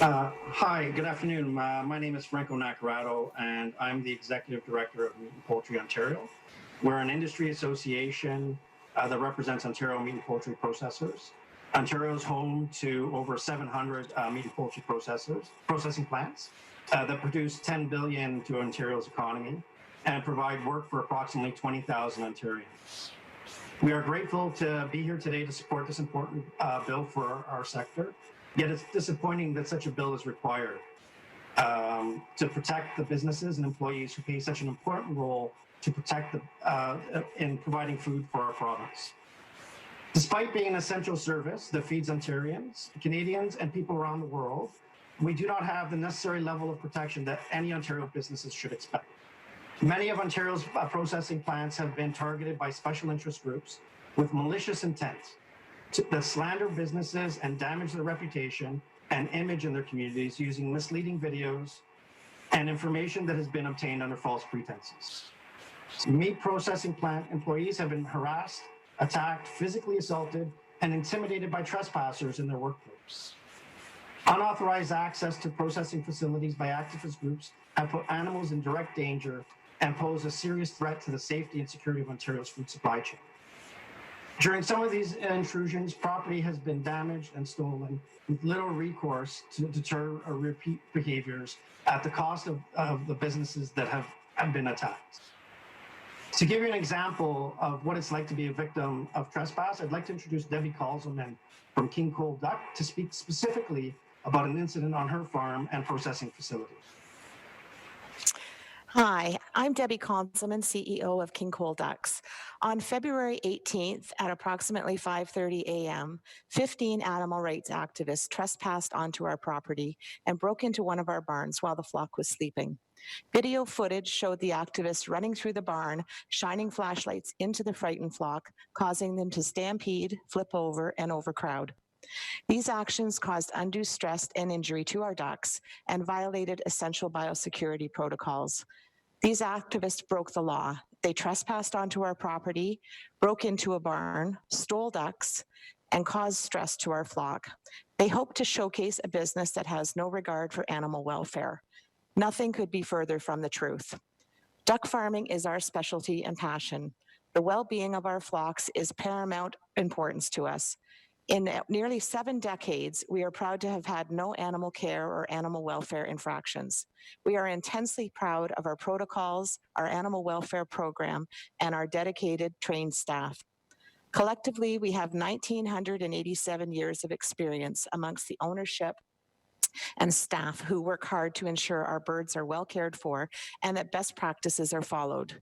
Hi, good afternoon. My name is Franco Nacarado, and I'm the Executive Director of Meat and Poultry Ontario. We're an industry association that represents Ontario meat and poultry processors. Ontario is home to over 700 meat and poultry processing plants that produce 10 billion to Ontario's economy and provide work for approximately 20,000 Ontarians. We are grateful to be here today to support this important bill for our sector, yet it's disappointing that such a bill is required to protect the businesses and employees who play such an important role to protect in providing food for our province. Despite being an essential service that feeds Ontarians, Canadians, and people around the world, we do not have the necessary level of protection that any Ontario businesses should expect. Many of Ontario's processing plants have been targeted by special interest groups with malicious intent to slander businesses and damage their reputation and image in their communities using misleading videos and information that has been obtained under false pretenses. Meat processing plant employees have been harassed, attacked, physically assaulted, and intimidated by trespassers in their workplace. Unauthorized access to processing facilities by activist groups have put animals in direct danger and pose a serious threat to the safety and security of Ontario's food supply chain. During some of these intrusions, property has been damaged and stolen with little recourse to deter repeat behaviors at the cost of the businesses that have been attacked. To give you an example of what it's like to be a victim of trespass, I'd like to introduce Debbie Kalzelman from King Cole Duck to speak specifically about an incident on her farm and processing facility. Hi, I'm Debbie Konzelman, CEO of King Cole Ducks. On February 18th at approximately 5:30 a.m., 15 animal rights activists trespassed onto our property and broke into one of our barns while the flock was sleeping. Video footage showed the activists running through the barn, shining flashlights into the frightened flock, causing them to stampede, flip over, and overcrowd. These actions caused undue stress and injury to our ducks and violated essential biosecurity protocols. These activists broke the law. They trespassed onto our property, broke into a barn, stole ducks, and caused stress to our flock. They hope to showcase a business that has no regard for animal welfare. Nothing could be further from the truth. Duck farming is our specialty and passion. The well-being of our flocks is paramount importance to us. In nearly 7 decades, we are proud to have had no animal care or animal welfare infractions. We are intensely proud of our protocols, our animal welfare program, and our dedicated trained staff. Collectively, we have 1,987 years of experience amongst the ownership and staff who work hard to ensure our birds are well cared for and that best practices are followed.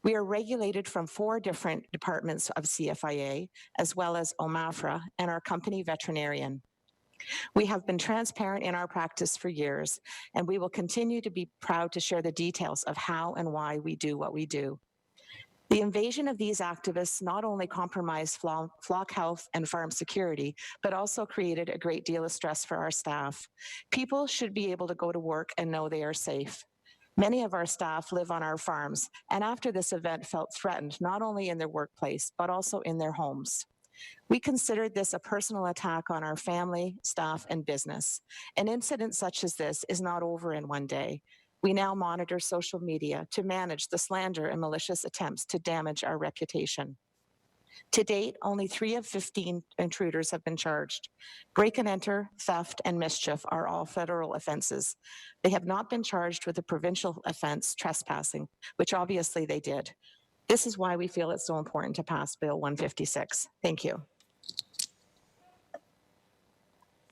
We are regulated from 4 different departments of CFIA, as well as OMAFRA and our company veterinarian. We have been transparent in our practice for years, and we will continue to be proud to share the details of how and why we do what we do. The invasion of these activists not only compromised flock health and farm security, but also created a great deal of stress for our staff. People should be able to go to work and know they are safe. Many of our staff live on our farms, and after this event felt threatened not only in their workplace, but also in their homes. We considered this a personal attack on our family, staff, and business. An incident such as this is not over in one day. We now monitor social media to manage the slander and malicious attempts to damage our reputation. To date, only 3 of 15 intruders have been charged. Break and enter, theft, and mischief are all federal offenses. They have not been charged with the provincial offense, trespassing, which obviously they did. This is why we feel it's so important to pass Bill 156. Thank you.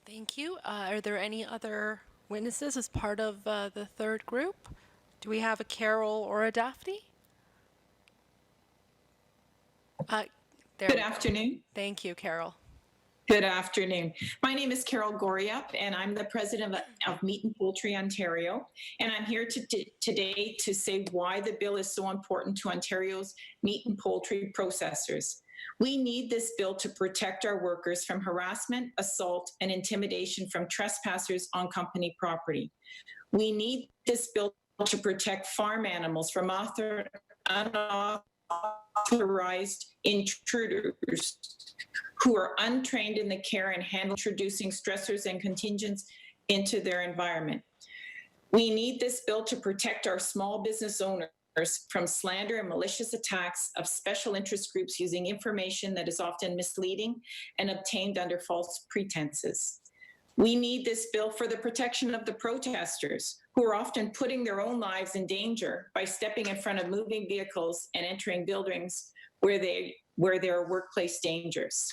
Thank you. Are there any other witnesses as part of the third group? Do we have a Carol or a Daphne? Good afternoon. Thank you, Carol. Good afternoon. My name is Carol Goriup, and I'm the president of Meat and Poultry Ontario. And I'm here today to say why the bill is so important to Ontario's meat and poultry processors. We need this bill to protect our workers from harassment, assault, and intimidation from trespassers on company property. We need this bill to protect farm animals from unauthorized intruders who are untrained in the care and handle introducing stressors and contingents into their environment. We need this bill to protect our small business owners from slander and malicious attacks of special interest groups using information that is often misleading and obtained under false pretenses. We need this bill for the protection of the protesters, who are often putting their own lives in danger by stepping in front of moving vehicles and entering buildings where there are workplace dangers.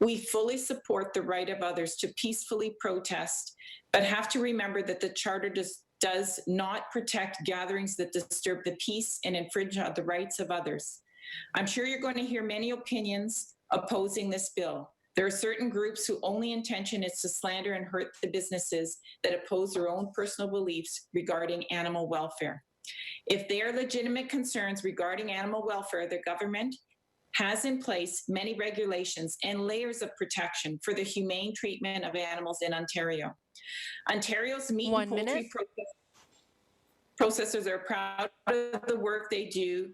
We fully support the right of others to peacefully protest, but have to remember that the Charter does not protect gatherings that disturb the peace and infringe on the rights of others. I'm sure you're going to hear many opinions opposing this bill. There are certain groups whose only intention is to slander and hurt the businesses that oppose their own personal beliefs regarding animal welfare. If there are legitimate concerns regarding animal welfare, the government has in place many regulations and layers of protection for the humane treatment of animals in Ontario. Ontario's meat and poultry processors are proud of the work they do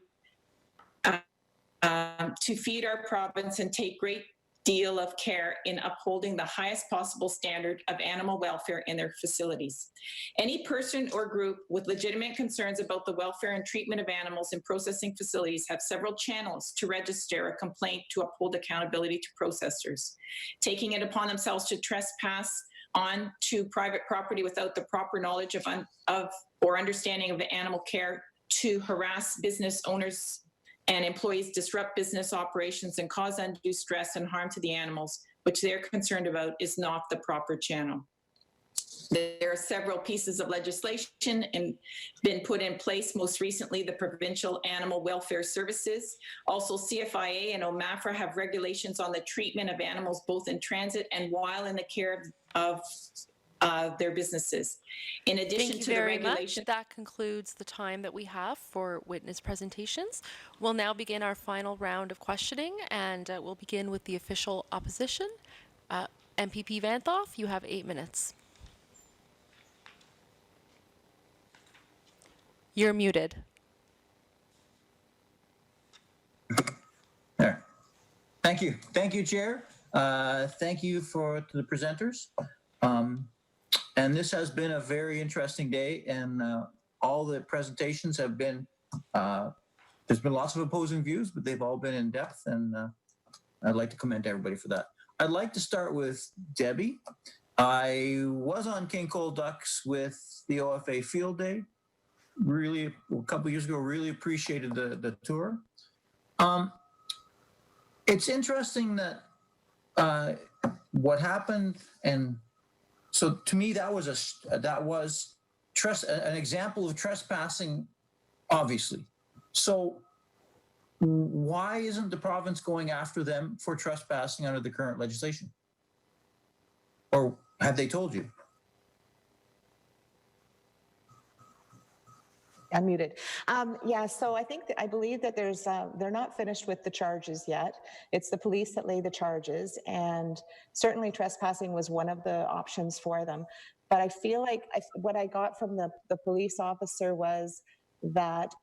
to feed our province and take great deal of care in upholding the highest possible standard of animal welfare in their facilities. Any person or group with legitimate concerns about the welfare and treatment of animals in processing facilities have several channels to register a complaint to uphold accountability to processors. Taking it upon themselves to trespass on to private property without the proper knowledge of or understanding of the animal care, to harass business owners and employees, disrupt business operations, and cause undue stress and harm to the animals, which they're concerned about, is not the proper channel. There are several pieces of legislation and been put in place, most recently the Provincial Animal Welfare Services. Also, CFIA and OMAFRA have regulations on the treatment of animals both in transit and while in the care of their businesses. In addition to the regulation, that concludes the time that we have for witness presentations. We'll now begin our final round of questioning, and we'll begin with the official opposition. MPP Vanthof, you have 8 minutes. You're muted. There. Thank you. Thank you, Chair. Thank you to the presenters. And this has been a very interesting day, and all the presentations have been, there's been lots of opposing views, but they've all been in depth, and I'd like to commend everybody for that. I'd like to start with Debbie. I was on King Cole Ducks with the OFA Field Day. Really, a couple of years ago, really appreciated the tour. It's interesting that what happened, and so to me that was an example of trespassing, obviously. So why isn't the province going after them for trespassing under the current legislation? Or have they told you? Unmuted. Yeah, so I believe that they're not finished with the charges yet. It's the police that lay the charges, and certainly trespassing was one of the options for them. But I feel like what I got from the police officer was that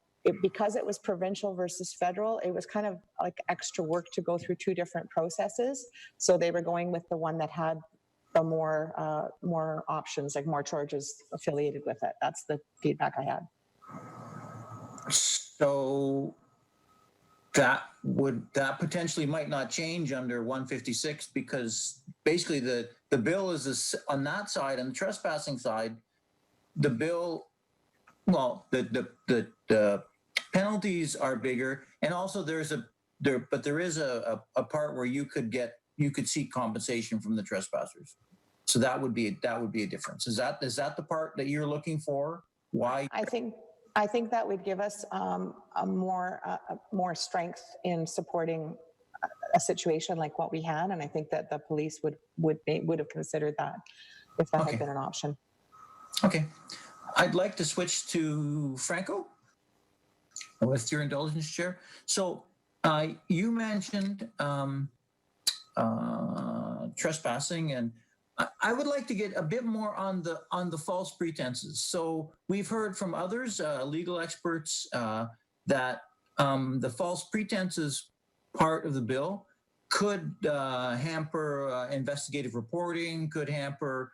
because it was provincial versus federal, it was kind of like extra work to go through 2 different processes. So they were going with the one that had the more options, like more charges affiliated with it. That's the feedback I had. So that potentially might not change under 156, because basically the bill is on that side, on the trespassing side, the bill, well, the penalties are bigger, and also there is a part where you could seek compensation from the trespassers. So that would be a difference. Is that the part that you're looking for? Why? I think that would give us a more strength in supporting a situation like what we had, and I think that the police would have considered that if that had been an option. Okay, I'd like to switch to Franco, with your indulgence, Chair. So you mentioned trespassing, and I would like to get a bit more on the false pretenses. So we've heard from others, legal experts, that the false pretenses part of the bill could hamper investigative reporting, could hamper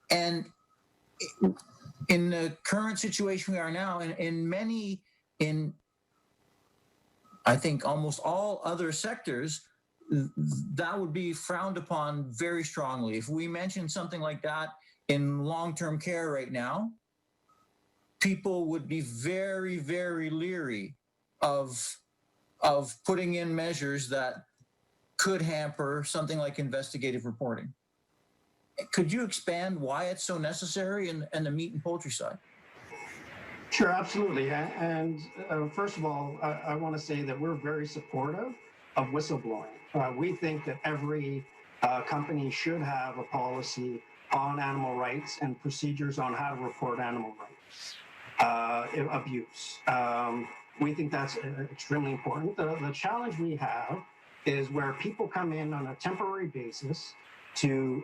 And in the current situation we are now, in I think almost all other sectors, that would be frowned upon very strongly. If we mention something like that in long-term care right now, people would be very, very leery of putting in measures that could hamper something like investigative reporting. Could you expand why it's so necessary in the meat and poultry side? Sure, absolutely. And first of all, I want to say that we're very supportive of whistleblowing. We think that every company should have a policy on animal rights and procedures on how to report animal rights abuse. We think that's extremely important. The challenge we have is where people come in on a temporary basis to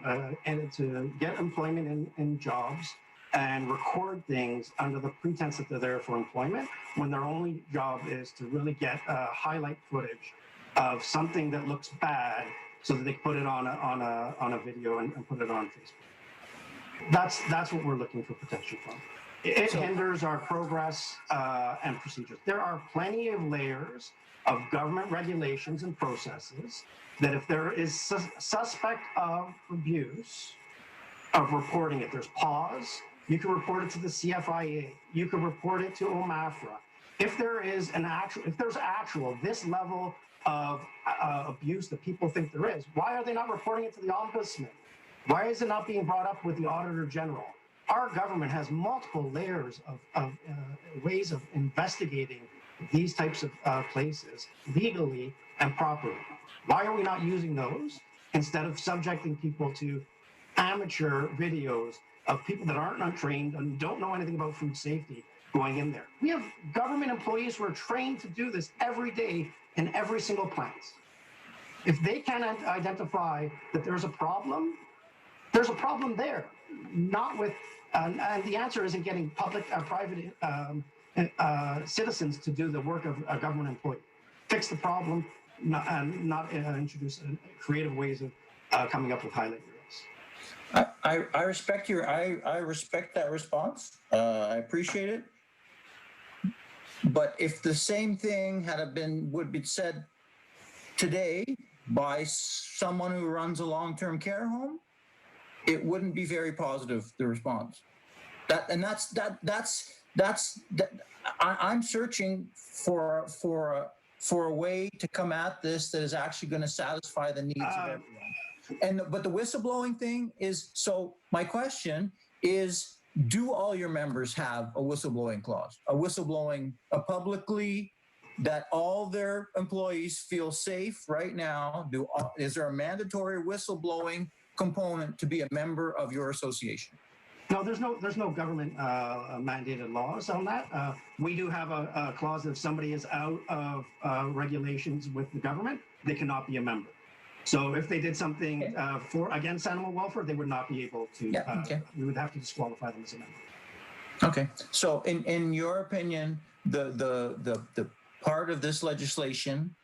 get employment in jobs and record things under the pretense that they're there for employment, when their only job is to really get highlight footage of something that looks bad, so that they put it on a video and put it on Facebook. That's what we're looking for protection from. It hinders our progress and procedures. There are plenty of layers of government regulations and processes that, if there is suspect of abuse, of reporting it, there's pause. You can report it to the CFIA. You can report it to OMAFRA. If there is this level of abuse that people think there is, why are they not reporting it to the ombudsman? Why is it not being brought up with the Auditor General? Our government has multiple layers of ways of investigating these types of places legally and properly. Why are we not using those instead of subjecting people to amateur videos of people that aren't untrained and don't know anything about food safety going in there? We have government employees who are trained to do this every day in every single plant. If they can't identify that there's a problem there. Not with, and the answer isn't getting private citizens to do the work of a government employee. Fix the problem, not introduce creative ways of coming up with highlight reels. I respect I respect that response. I appreciate it. But if the same thing would be said today by someone who runs a long-term care home, it wouldn't be very positive, the response. I'm searching for a way to come at this that is actually going to satisfy the needs of everyone. But the whistleblowing thing is, so my question is, do all your members have a whistleblowing clause? A publicly, that all their employees feel safe right now? Is there a mandatory whistleblowing component to be a member of your association? No, there's no government mandated laws on that. We do have a clause that if somebody is out of regulations with the government, they cannot be a member. So if they did something against animal welfare, they would not be able to. We would have to disqualify them as a member. Okay. So in your opinion, the part of this legislation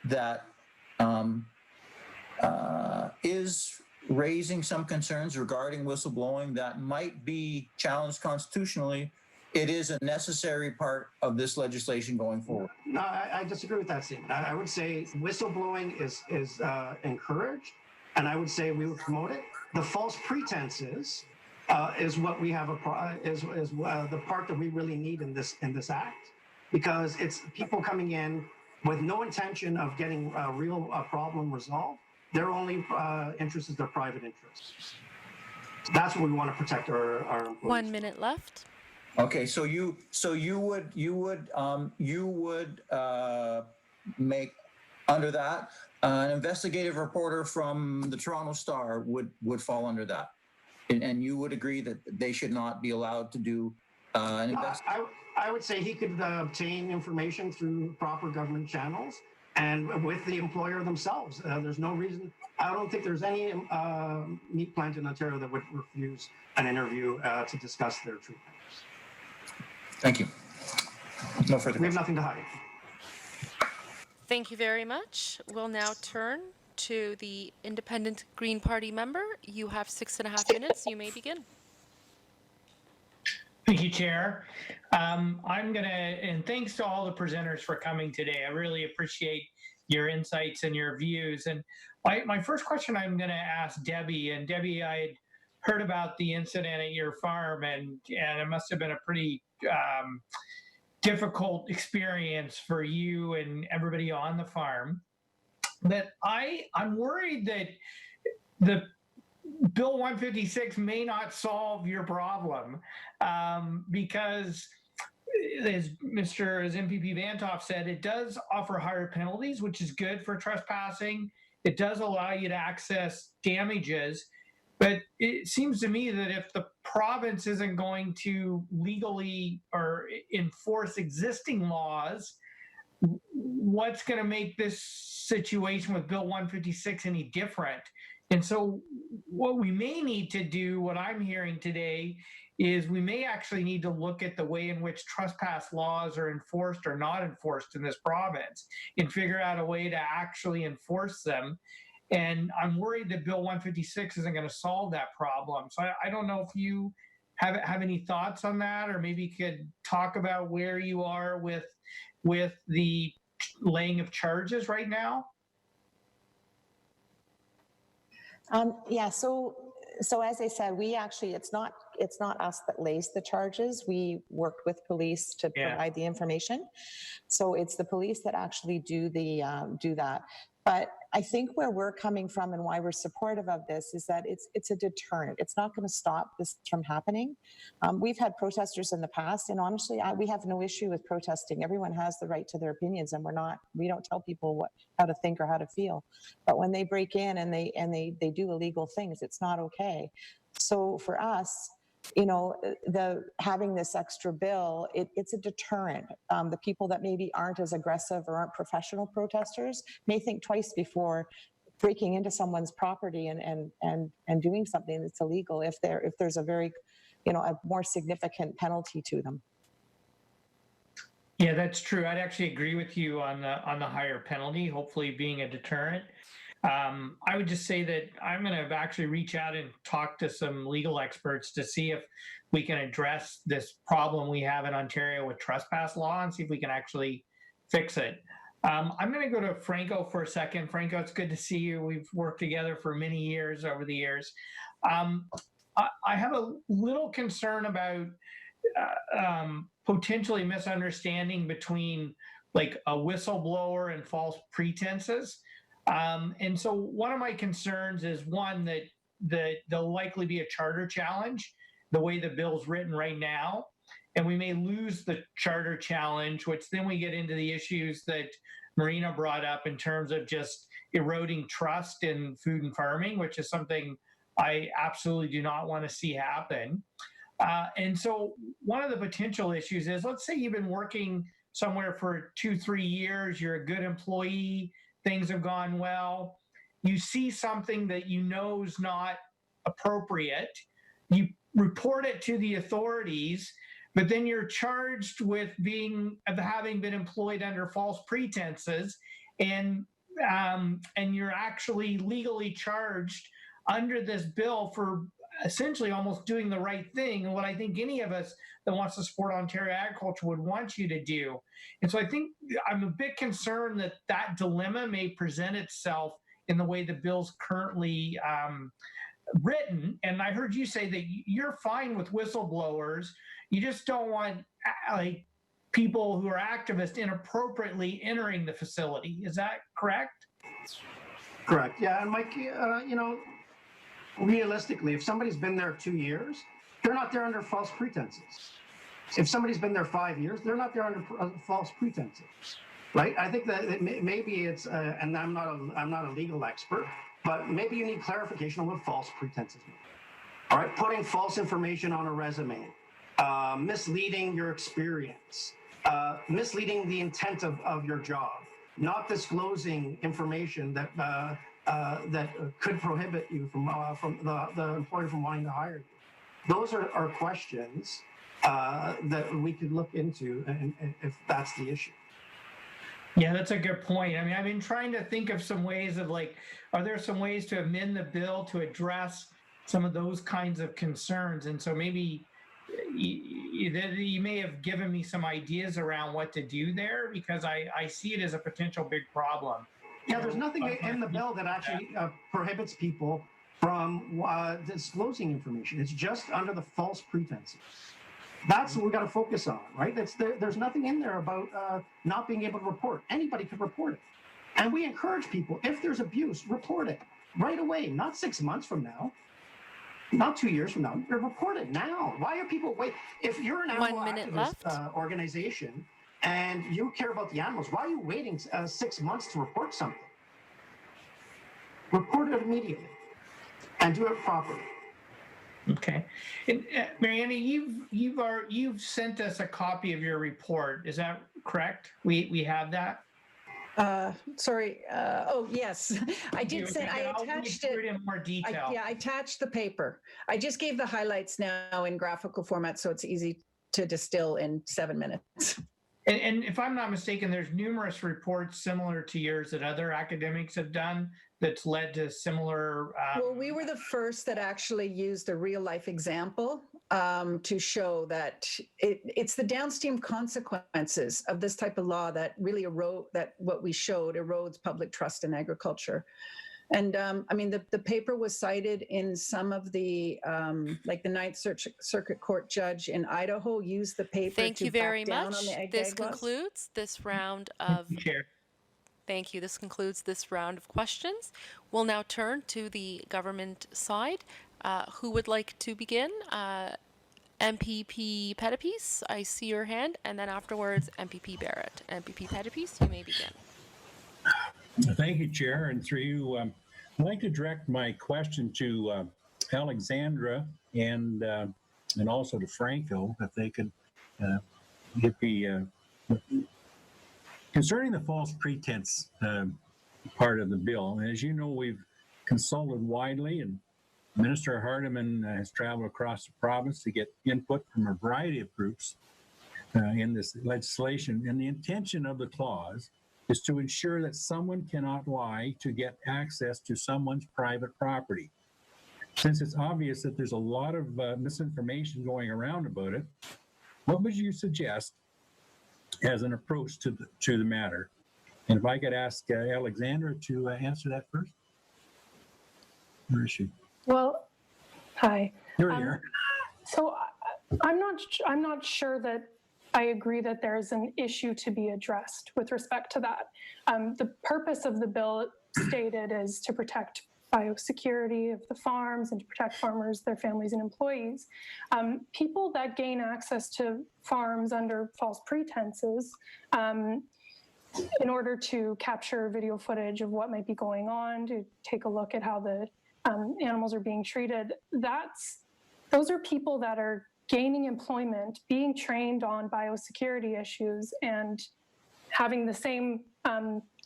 that is raising some concerns regarding whistleblowing that might be challenged constitutionally, it is a necessary part of this legislation going forward. No, I disagree with that statement. I would say whistleblowing is encouraged, and I would say we would promote it. The false pretenses is what we have the part that we really need in this act, because it's people coming in with no intention of getting a real problem resolved. Their only interest is their private interests. That's what we want to protect our employees. 1 minute left. Okay, so you would make under that an investigative reporter from the Toronto Star would fall under that, and you would agree that they should not be allowed to do an investigation. I would say he could obtain information through proper government channels and with the employer themselves. There's no reason. I don't think there's any meat plant in Ontario that would refuse an interview to discuss their treatment. Thank you. No further questions. We have nothing to hide. Thank you very much. We'll now turn to the Independent Green Party member. You have 6.5 minutes. You may begin. Thank you, Chair. And thanks to all the presenters for coming today. I really appreciate your insights and your views. And my first question I'm going to ask Debbie. And Debbie, I had heard about the incident at your farm, and it must have been a pretty difficult experience for you and everybody on the farm. But I'm worried that the Bill 156 may not solve your problem because, as MPP Vantoff said, it does offer higher penalties, which is good for trespassing. It does allow you to access damages. But it seems to me that if the province isn't going to legally or enforce existing laws, what's going to make this situation with Bill 156 any different? And so what we may need to do, what I'm hearing today, is we may actually need to look at the way in which trespass laws are enforced or not enforced in this province and figure out a way to actually enforce them. And I'm worried that Bill 156 isn't going to solve that problem. So I don't know if you have any thoughts on that, or maybe you could talk about where you are with the laying of charges right now. Yeah, so as I said, we actually, it's not us that lays the charges. We worked with police to provide the information. So it's the police that actually do that. But I think where we're coming from and why we're supportive of this is that it's a deterrent. It's not going to stop this from happening. We've had protesters in the past, and honestly, we have no issue with protesting. Everyone has the right to their opinions, and we don't tell people how to think or how to feel. But when they break in and they do illegal things, it's not okay. So for us, having this extra bill, it's a deterrent. The people that maybe aren't as aggressive or aren't professional protesters may think twice before breaking into someone's property and doing something that's illegal if there's a very, a more significant penalty to them. Yeah, that's true. I'd actually agree with you on the higher penalty, hopefully being a deterrent. I would just say that I'm going to actually reach out and talk to some legal experts to see if we can address this problem we have in Ontario with trespass law and see if we can actually fix it. I'm going to go to Franco for a second. Franco, it's good to see you. We've worked together for many years over the years. I have a little concern about potentially misunderstanding between like a whistleblower and false pretenses. And so one of my concerns is one that there'll likely be a charter challenge the way the bill's written right now, and we may lose the charter challenge, which then we get into the issues that Marina brought up in terms of just eroding trust in food and farming, which is something I absolutely do not want to see happen. And so one of the potential issues is, let's say you've been working somewhere for 2-3 years, you're a good employee, things have gone well, you see something that you know is not appropriate, you report it to the authorities, but then you're charged with having been employed under false pretenses, and you're actually legally charged under this bill for essentially almost doing the right thing, and what I think any of us that wants to support Ontario agriculture would want you to do. And so I think I'm a bit concerned that dilemma may present itself in the way the bill's currently written. And I heard you say that you're fine with whistleblowers. You just don't want people who are activists inappropriately entering the facility. Is that correct? Correct. Yeah, and Mike, realistically, if somebody's been there 2 years, they're not there under false pretenses. If somebody's been there 5 years, they're not there under false pretenses, right? I think that maybe it's, and I'm not a legal expert, but maybe you need clarification on what false pretenses mean. All right, putting false information on a resume, misleading your experience, misleading the intent of your job, not disclosing information that could prohibit you from the employer from wanting to hire you. Those are questions that we could look into, and if that's the issue. Yeah, that's a good point. I mean, I've been trying to think of some ways of are there some ways to amend the bill to address some of those kinds of concerns? And so maybe you may have given me some ideas around what to do there, because I see it as a potential big problem. Yeah, there's nothing in the bill that actually prohibits people from disclosing information. It's just under the false pretenses. That's what we got to focus on, right? There's nothing in there about not being able to report. Anybody could report it. And we encourage people, if there's abuse, report it right away, not 6 months from now, not 2 years from now. Report it now. Why are people wait? If you're an animal 1 minute activist organization and you care about the animals, why are you waiting 6 months to report something? Report it immediately and do it properly. Okay, and Mariana, you've sent us a copy of your report. Is that correct? We have that. Sorry. Oh, yes. I did send, I I'll attached read through it. in more detail. Yeah, I attached the paper. I just gave the highlights now in graphical format, so it's easy to distill in 7 minutes. And if I'm not mistaken, there's numerous reports similar to yours that other academics have done that's led to similar. Well, we were the first that actually used a real life example to show that it's the downstream consequences of this type of law that really that what we showed erodes public trust in agriculture. And I mean, the paper was cited in some of the, like the Ninth Circuit Court judge in Idaho used the paper Thank to you very back down much. on the ag This laws. concludes this round of Chair. Thank you. This concludes this round of questions. We'll now turn to the government side. Who would like to begin? MPP Pettipies, I see your hand, and then afterwards MPP Barrett. MPP Pettipies, you may begin. Thank you, Chair. And through you, I'd like to direct my question to Alexandra and also to Franco, if they could give me concerning the false pretense part of the bill. As you know, we've consulted widely, and Minister Hardeman has traveled across the province to get input from a variety of groups in this legislation. And the intention of the clause is to ensure that someone cannot lie to get access to someone's private property. Since it's obvious that there's a lot of misinformation going around about it, what would you suggest as an approach to the matter? And if I could ask Alexandra to answer that first. Where is she? Well, hi. Here you are. So I'm not sure that I agree that there's an issue to be addressed with respect to that. The purpose of the bill stated is to protect biosecurity of the farms and to protect farmers, their families, and employees. People that gain access to farms under false pretenses in order to capture video footage of what might be going on, to take a look at how the animals are being treated, those are people that are gaining employment, being trained on biosecurity issues, and having the same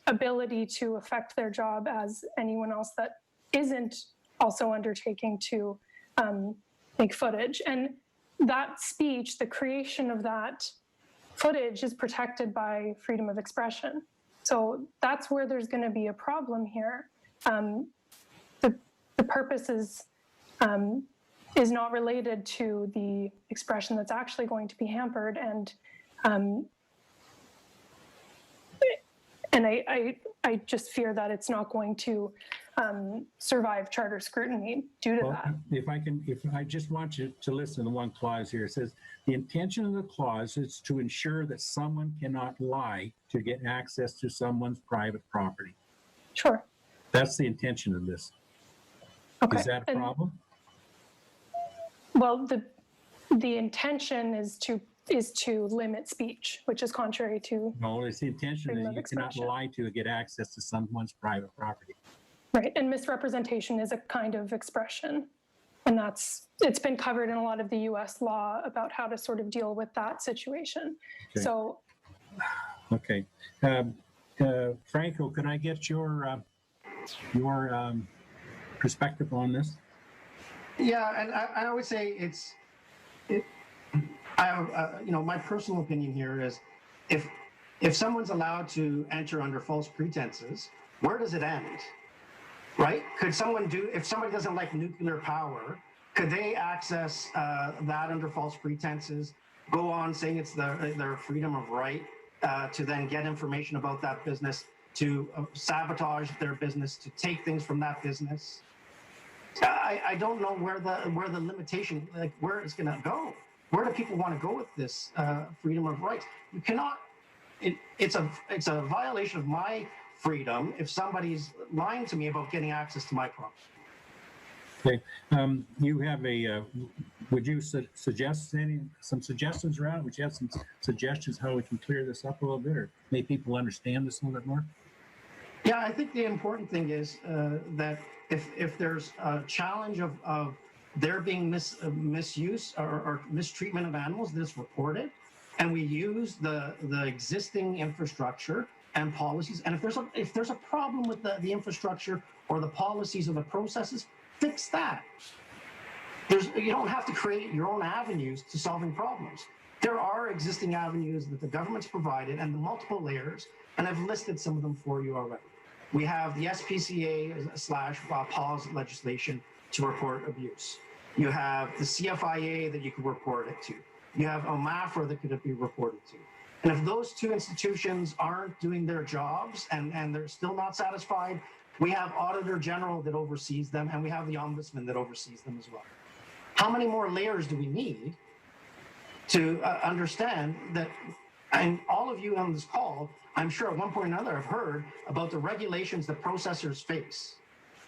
ability to affect their job as anyone else that isn't also undertaking to make footage. And that speech, the creation of that footage, is protected by freedom of expression. So that's where there's going to be a problem here. The purpose is not related to the expression that's actually going to be hampered, and I just fear that it's not going to survive charter scrutiny due to that. If I just want you to listen to one clause here. It says, the intention of the clause is to ensure that someone cannot lie to get access to someone's private property. Sure. That's the intention of this. Okay. Is that a problem? Well, the intention is to limit speech, which is contrary to No, it's the intention freedom that of you cannot expression. lie to get access to someone's private property. Right, and misrepresentation is a kind of expression, and it's been covered in a lot of the U.S. law about how to sort of deal with that situation. Okay. So, Okay. Franco, can I get your perspective on this? Yeah, and I would say my personal opinion here is if someone's allowed to enter under false pretenses, where does it end? Right? If somebody doesn't like nuclear power, could they access that under false pretenses, go on saying it's their freedom of right to then get information about that business, to sabotage their business, to take things from that business? I don't know where the limitation, like where it's going to go. Where do people want to go with this freedom of rights? You cannot. It's a violation of my freedom if somebody's lying to me about getting access to my property. Okay. You have a, would you suggest some suggestions around? Would you have some suggestions how we can clear this up a little bit or make people understand this a little bit more? Yeah, I think the important thing is that if there's a challenge of there being misuse or mistreatment of animals, that's reported, and we use the existing infrastructure and policies. And if there's a problem with the infrastructure or the policies or the processes, fix that. You don't have to create your own avenues to solving problems. There are existing avenues that the government's provided and the multiple layers, and I've listed some of them for you already. We have the SPCA/PAWS legislation to report abuse. You have the CFIA that you could report it to. You have OMAFRA that could be reported to. And if those two institutions aren't doing their jobs and they're still not satisfied, we have Auditor General that oversees them, and we have the Ombudsman that oversees them as well. How many more layers do we need to understand that? And all of you on this call, I'm sure at one point or another have heard about the regulations that processors face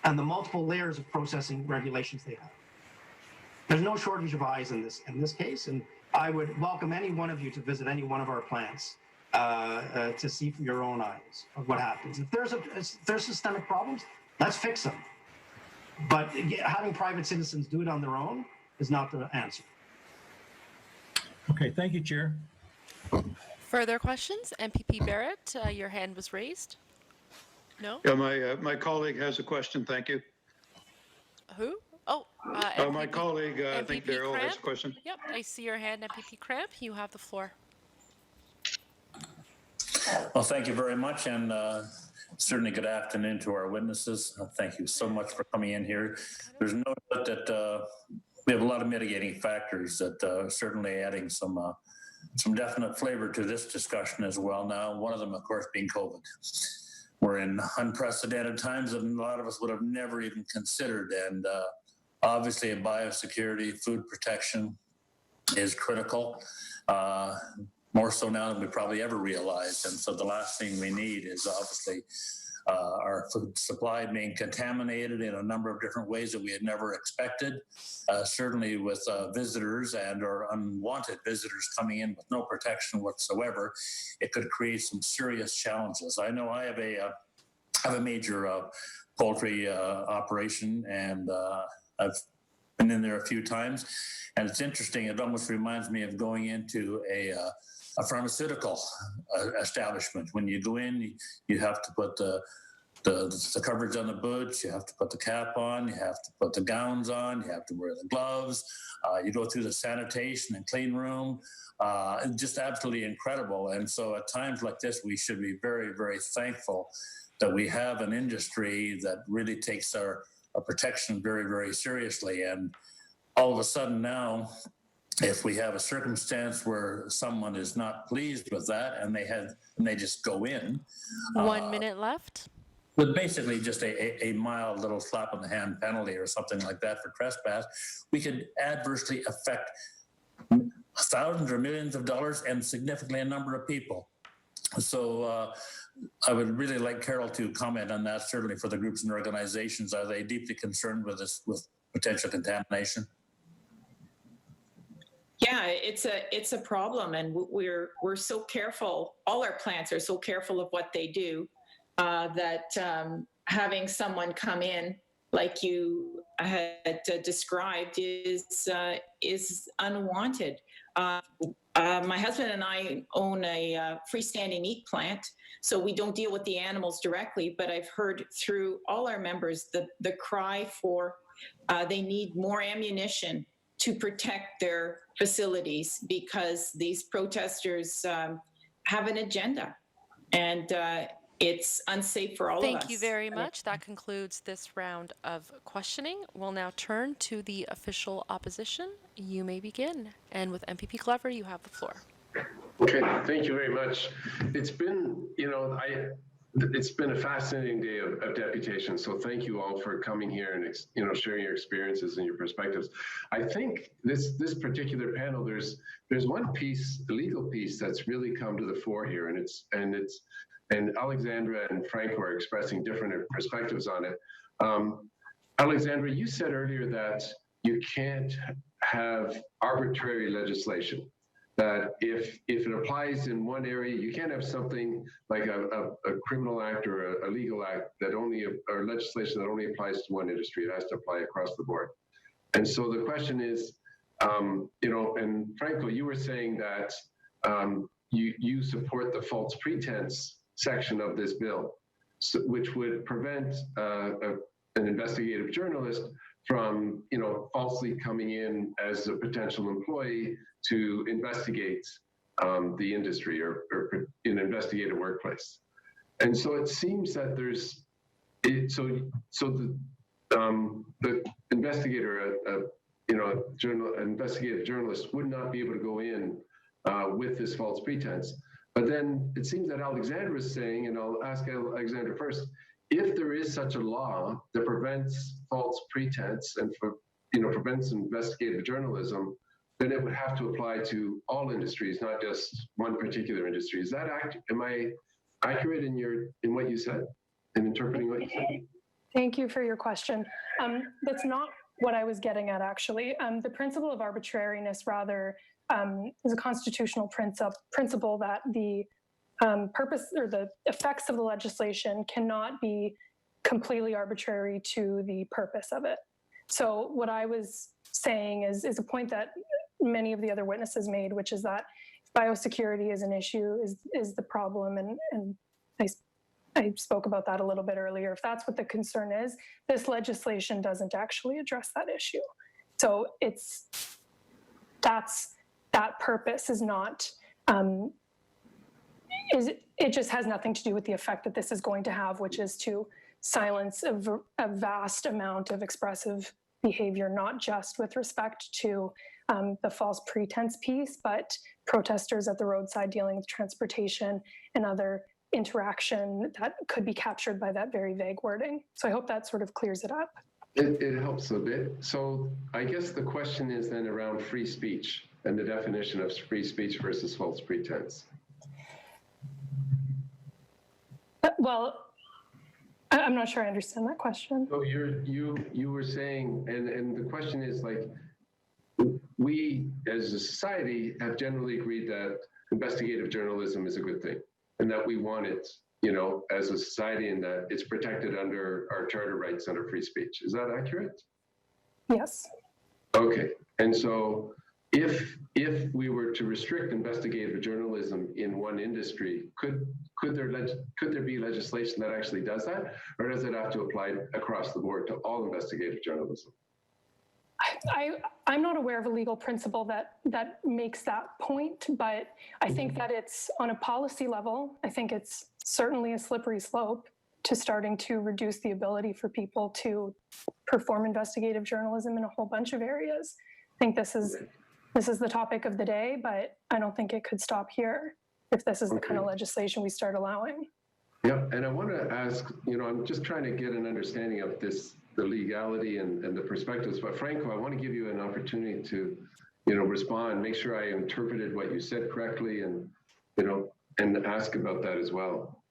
and the multiple layers of processing regulations they have. There's no shortage of eyes in this case, and I would welcome any one of you to visit any one of our plants to see for your own eyes of what happens. If there's systemic problems, let's fix them. But having private citizens do it on their own is not the answer. Okay, thank you, Chair. Further questions? MPP Barrett, your hand was raised. No? Yeah, my colleague has a question. Thank you. Who? Oh, My colleague, I think MPP Daryl has Cramp? a question. Yep, I see your hand, MPP Cramp. You have the floor. Well, thank you very much, and certainly good afternoon to our witnesses. Thank you so much for coming in here. There's no doubt that we have a lot of mitigating factors that are certainly adding some definite flavor to this discussion as well. Now, one of them, of course, being COVID. We're in unprecedented times that a lot of us would have never even considered, and obviously, biosecurity, food protection is critical. More so now than we probably ever realized. And so the last thing we need is obviously our food supply being contaminated in a number of different ways that we had never expected. Certainly with visitors or unwanted visitors coming in with no protection whatsoever, it could create some serious challenges. I know I have a major poultry operation, and I've been in there a few times, and it's interesting. It almost reminds me of going into a pharmaceutical establishment. When you go in, you have to put the coverage on the boots, you have to put the cap on, you have to put the gowns on, you have to wear the gloves, you go through the sanitation and clean room. Just absolutely incredible. And so at times like this, we should be very, very thankful that we have an industry that really takes our protection very, very seriously. And all of a sudden now, if we have a circumstance where someone is not pleased with that and they just go in. 1 minute left. With basically just a mild little slap on the hand penalty or something like that for trespass, we could adversely affect thousands or millions of dollars and significantly a number of people. So I would really like Carol to comment on that, certainly for the groups and organizations. Are they deeply concerned with this, with potential contamination? Yeah, it's a problem, and we're so careful. All our plants are so careful of what they do that having someone come in like you had described is unwanted. My husband and I own a freestanding meat plant, so we don't deal with the animals directly. But I've heard through all our members the cry for they need more ammunition to protect their facilities because these protesters have an agenda. And it's unsafe for all of us. Thank you very much. That concludes this round of questioning. We'll now turn to the official opposition. You may begin. And with MPP Glover, you have the floor. Okay, thank you very much. It's been, it's been a fascinating day of deputation. So thank you all for coming here and sharing your experiences and your perspectives. I think this particular panel, there's one piece, the legal piece, that's really come to the fore here, and Alexandra and Franco are expressing different perspectives on it. Alexandra, you said earlier that you can't have arbitrary legislation. That if it applies in one area, you can't have something like a criminal act or a legal act or legislation that only applies to one industry. It has to apply across the board. And so the question is, and Franco, you were saying that you support the false pretense section of this bill, which would prevent an investigative journalist from, falsely coming in as a potential employee to investigate the industry or investigate a workplace. And so it seems that the investigator, investigative journalist would not be able to go in with this false pretense. But then it seems that Alexandra is saying, and I'll ask Alexandra first, if there is such a law that prevents false pretense and prevents investigative journalism, then it would have to apply to all industries, not just one particular industry. Is that am I accurate in what you said, in interpreting what you said? Thank you for your question. That's not what I was getting at, actually. The principle of arbitrariness, rather, is a constitutional principle that the purpose or the effects of the legislation cannot be completely arbitrary to the purpose of it. So what I was saying is a point that many of the other witnesses made, which is that biosecurity is an issue, is the problem, and I spoke about that a little bit earlier. If that's what the concern is, this legislation doesn't actually address that issue. So that purpose is not, it just has nothing to do with the effect that this is going to have, which is to silence a vast amount of expressive behavior, not just with respect to the false pretense piece, but protesters at the roadside dealing with transportation and other interaction that could be captured by that very vague wording. So I hope that sort of clears it up. It helps a bit. So I guess the question is then around free speech and the definition of free speech versus false pretense. Well, I'm not sure I understand that question. So you were saying, and the question is, like, we as a society have generally agreed that investigative journalism is a good thing and that we want it, as a society, and that it's protected under our charter rights under free speech. Is that accurate? Yes. Okay. And so if we were to restrict investigative journalism in one industry, could there be legislation that actually does that, or does it have to apply across the board to all investigative journalism? I'm not aware of a legal principle that makes that point, but I think that it's on a policy level. I think it's certainly a slippery slope to starting to reduce the ability for people to perform investigative journalism in a whole bunch of areas. I think this is the topic of the day, but I don't think it could stop here if this is the kind of legislation we start allowing. Yeah, and I want to ask, I'm just trying to get an understanding of this, the legality and the perspectives. But Franco, I want to give you an opportunity to, respond, make sure I interpreted what you said correctly, and ask about that as well.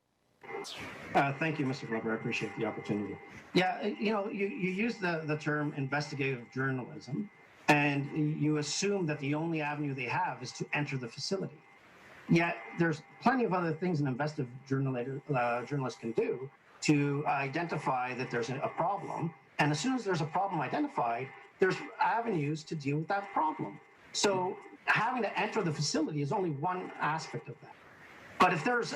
Thank you, Mr. Glover. I appreciate the opportunity. Yeah, you use the term investigative journalism, and you assume that the only avenue they have is to enter the facility. Yet there's plenty of other things an investigative journalist can do to identify that there's a problem. And as soon as there's a problem identified, there's avenues to deal with that problem. So having to enter the facility is only one aspect of that. But if there's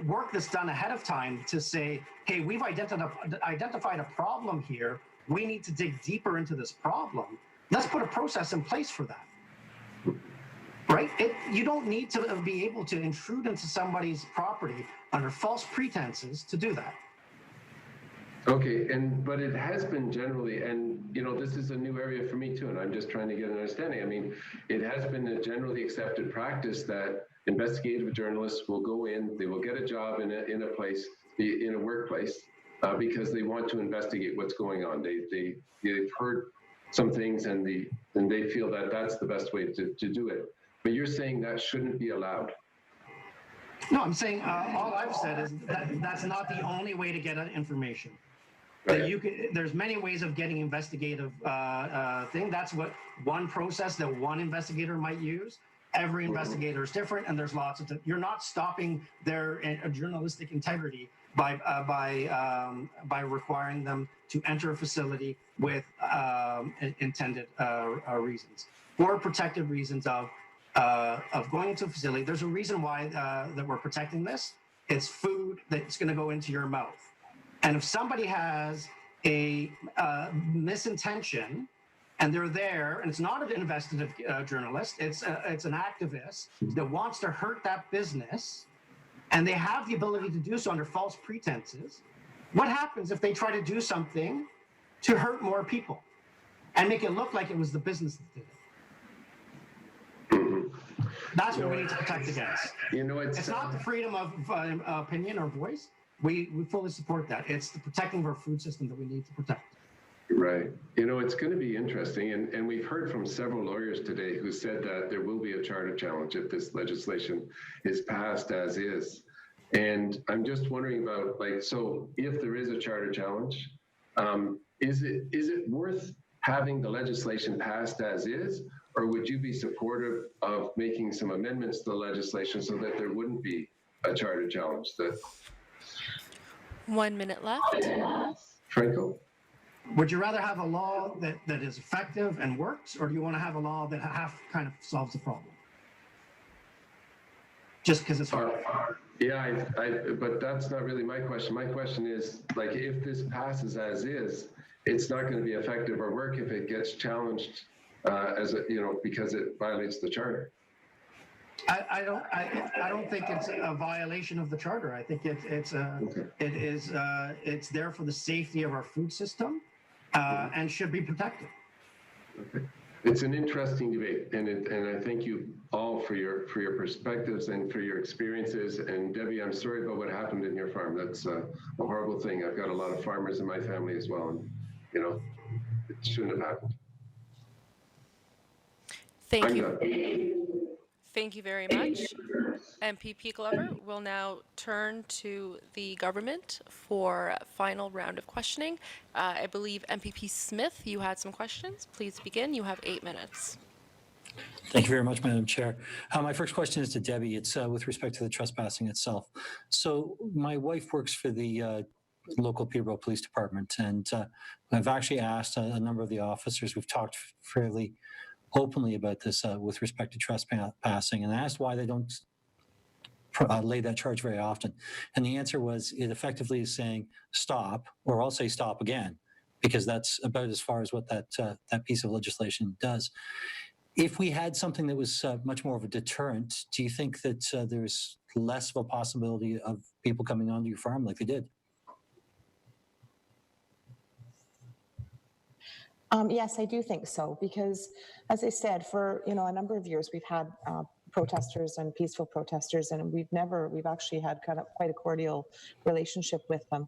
work that's done ahead of time to say, hey, we've identified a problem here, we need to dig deeper into this problem, let's put a process in place for that. right? You don't need to be able to intrude into somebody's property under false pretenses to do that. Okay, but it has been generally, and this is a new area for me too, and I'm just trying to get an understanding. I mean, it has been a generally accepted practice that investigative journalists will go in, they will get a job in a workplace because they want to investigate what's going on. They've heard some things and they feel that that's the best way to do it. But you're saying that shouldn't be allowed. No, I'm saying all I've said is that's not the only way to get information. Right. That there's many ways of getting investigative thing. That's what one process that one investigator might use. Every investigator is different, and there's lots of. You're not stopping their journalistic integrity by requiring them to enter a facility with intended reasons or protective reasons of going into a facility. There's a reason why that we're protecting this. It's food that's going to go into your mouth. And if somebody has a misintention and they're there, and it's not an investigative journalist, it's an activist that wants to hurt that business, and they have the ability to do so under false pretenses, what happens if they try to do something to hurt more people and make it look like it was the business that did it? That's what we need to protect against. It's not the freedom of opinion or voice. We fully support that. It's the protecting of our food system that we need to protect. Right. It's going to be interesting. And we've heard from several lawyers today who said that there will be a charter challenge if this legislation is passed as is. And I'm just wondering about, so if there is a charter challenge, is it worth having the legislation passed as is? Or would you be supportive of making some amendments to the legislation so that there wouldn't be a charter challenge? 1 minute left. Franco? Would you rather have a law that is effective and works, or do you want to have a law that kind of solves the problem? Just because it's hard. Yeah, but that's not really my question. My question is, if this passes as is, it's not going to be effective or work if it gets challenged because it violates the charter. I don't think it's a violation of the charter. I think it's there for the safety of our food system and should be protected. Okay. It's an interesting debate, and I thank you all for your perspectives and for your experiences. And Debbie, I'm sorry about what happened in your farm. That's a horrible thing. I've got a lot of farmers in my family as well, and it shouldn't have happened. Thank you. Thank you very much. MPP Glover will now turn to the government for a final round of questioning. I believe MPP Smith, you had some questions. Please begin. You have 8 minutes. Thank you very much, Madam Chair. My first question is to Debbie. It's with respect to the trespassing itself. So my wife works for the local Peterborough Police Department, and I've actually asked a number of the officers. We've talked fairly openly about this with respect to trespassing, and I asked why they don't lay that charge very often. And the answer was it effectively is saying stop, or I'll say stop again, because that's about as far as what that piece of legislation does. If we had something that was much more of a deterrent, do you think that there's less of a possibility of people coming onto your farm like they did? Yes, I do think so, because as I said, for a number of years we've had protesters and peaceful protesters, and we've actually had kind of quite a cordial relationship with them.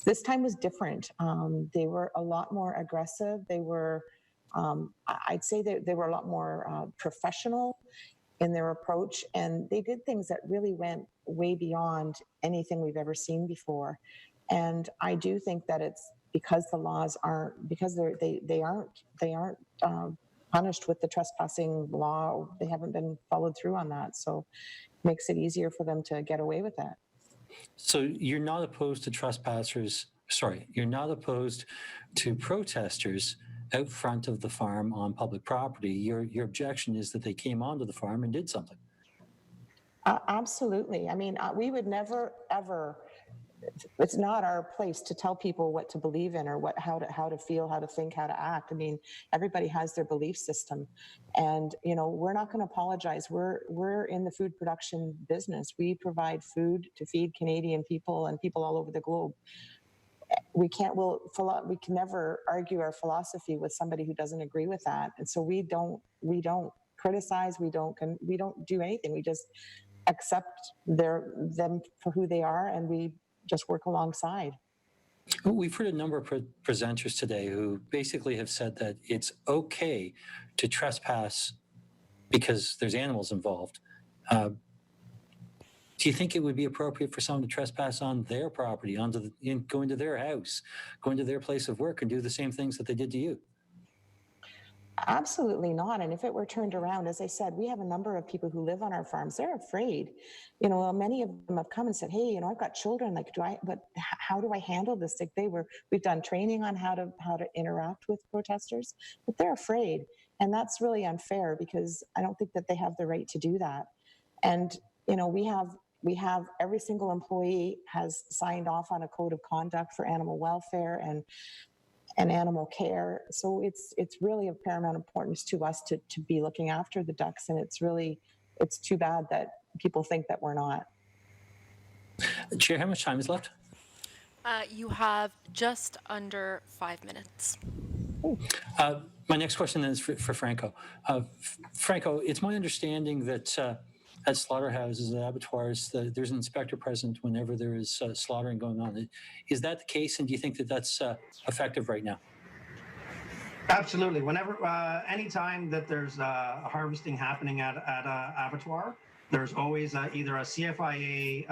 This time was different. They were a lot more aggressive. They were, I'd say that they were a lot more professional in their approach, and they did things that really went way beyond anything we've ever seen before. And I do think that it's because the laws aren't, because they aren't punished with the trespassing law. They haven't been followed through on that, so it makes it easier for them to get away with that. So you're not opposed to you're not opposed to protesters out front of the farm on public property. Your objection is that they came onto the farm and did something. Absolutely. I mean, we would never, ever it's not our place to tell people what to believe in or how to feel, how to think, how to act. I mean, everybody has their belief system, and we're not going to apologize. We're in the food production business. We provide food to feed Canadian people and people all over the globe. We can never argue our philosophy with somebody who doesn't agree with that, and so we don't criticize. We don't do anything. We just accept them for who they are, and we just work alongside. We've heard a number of presenters today who basically have said that it's okay to trespass because there's animals involved. Do you think it would be appropriate for someone to trespass on their property, go into their house, go into their place of work and do the same things that they did to you? Absolutely not. And if it were turned around, as I said, we have a number of people who live on our farms. They're afraid. Many of them have come and said, "Hey, I've got children. But how do I handle this?" We've done training on how to interact with protesters, but they're afraid, and that's really unfair because I don't think that they have the right to do that. And we have every single employee has signed off on a code of conduct for animal welfare and animal care. So it's really of paramount importance to us to be looking after the ducks. And it's too bad that people think that we're not. Chair, how much time is left? You have just under 5 minutes. My next question then is for Franco. Franco, it's my understanding that at slaughterhouses, at abattoirs, there's an inspector present whenever there is slaughtering going on. Is that the case, and do you think that that's effective right now? Absolutely. Anytime that there's harvesting happening at an abattoir, there's always either a CFIA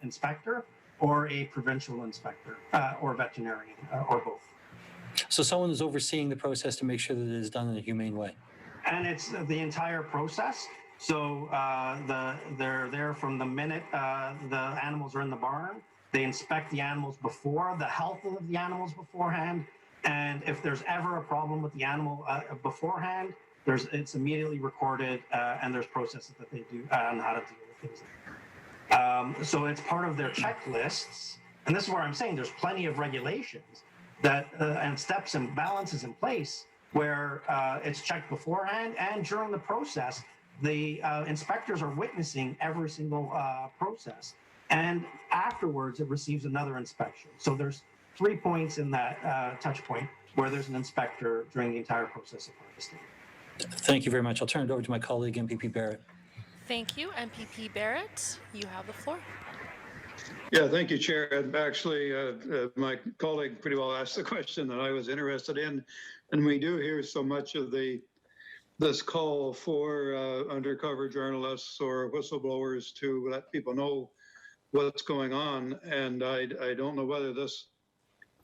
inspector or a provincial inspector or veterinarian or both. So someone is overseeing the process to make sure that it is done in a humane way. And it's the entire process. So they're there from the minute the animals are in the barn. They inspect the animals before, the health of the animals beforehand. And if there's ever a problem with the animal beforehand, it's immediately recorded and there's processes that they do on how to deal with things. So it's part of their checklists. And this is where I'm saying there's plenty of regulations and steps and balances in place where it's checked beforehand and during the process. The inspectors are witnessing every single process, and afterwards it receives another inspection. So there's 3 points in that touch point where there's an inspector during the entire process of harvesting. Thank you very much. I'll turn it over to my colleague, MPP Barrett. Thank you. MPP Barrett, you have the floor. Yeah, thank you, Chair. Actually, my colleague pretty well asked the question that I was interested in, and we do hear so much of this call for undercover journalists or whistleblowers to let people know what's going on. And I don't know whether this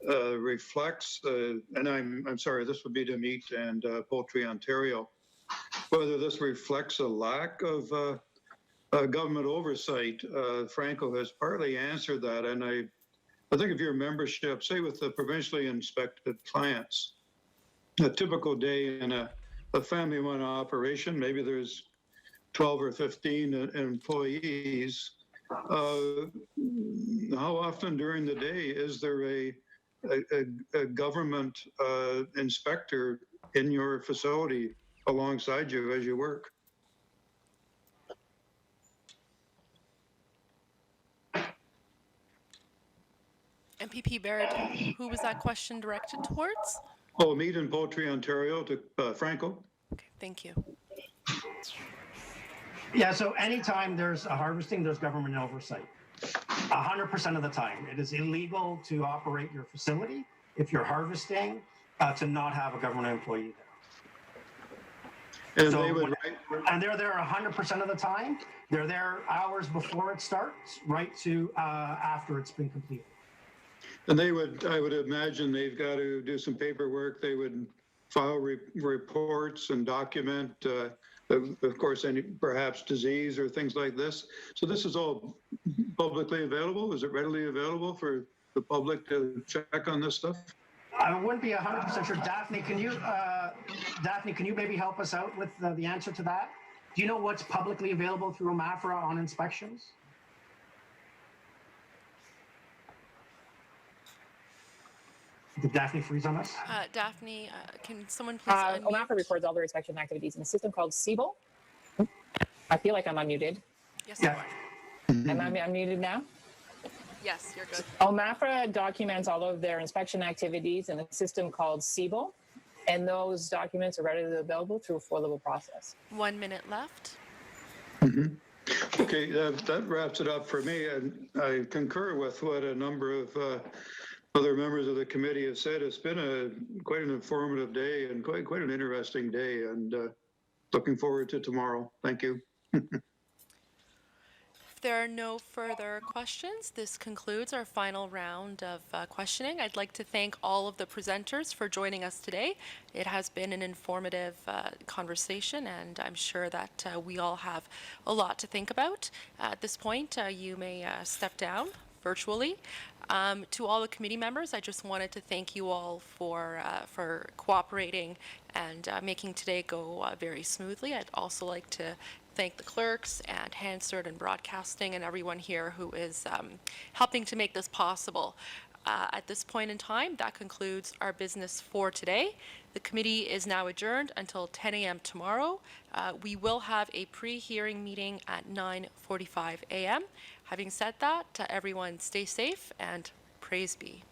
reflects, and I'm sorry, this would be to Meat and Poultry Ontario, whether this reflects a lack of government oversight. Franco has partly answered that. And I think if your membership, say with the provincially inspected plants, a typical day in a family-run operation, maybe there's 12 or 15 employees. How often during the day is there a government inspector in your facility alongside you as you work? MPP Barrett, who was that question directed towards? Oh, Meat and Poultry Ontario to Franco. Okay, thank you. Yeah, so anytime there's a harvesting, there's government oversight. 100% of the time. It is illegal to operate your facility if you're harvesting to not have a government employee there. And they're there 100% of the time. They're there hours before it starts, right to after it's been completed. And I would imagine they've got to do some paperwork. They would file reports and document, of course, any perhaps disease or things like this. So this is all publicly available. Is it readily available for the public to check on this stuff? I wouldn't be 100% sure. Daphne, can you maybe help us out with the answer to that? Do you know what's publicly available through OMAFRA on inspections? Did Daphne freeze on us? Daphne, can someone please unmute? OMAFRA records all their inspection activities in a system called Siebel. I feel like I'm unmuted. Yes, you Yeah. are. Am I unmuted now? Yes, you're good. OMAFRA documents all of their inspection activities in a system called Siebel, and those documents are readily available through a 4-level process. 1 minute left. Okay, that wraps it up for me. And I concur with what a number of other members of the committee have said. It's been quite an informative day and quite an interesting day, and looking forward to tomorrow. Thank you. If there are no further questions, this concludes our final round of questioning. I'd like to thank all of the presenters for joining us today. It has been an informative conversation, and I'm sure that we all have a lot to think about. At this point, you may step down virtually. To all the committee members, I just wanted to thank you all for cooperating and making today go very smoothly. I'd also like to thank the clerks and Hansard and Broadcasting and everyone here who is helping to make this possible. At this point in time, that concludes our business for today. The committee is now adjourned until 10 a.m. tomorrow. We will have a pre-hearing meeting at 9:45 a.m. Having said that, everyone stay safe and praise be.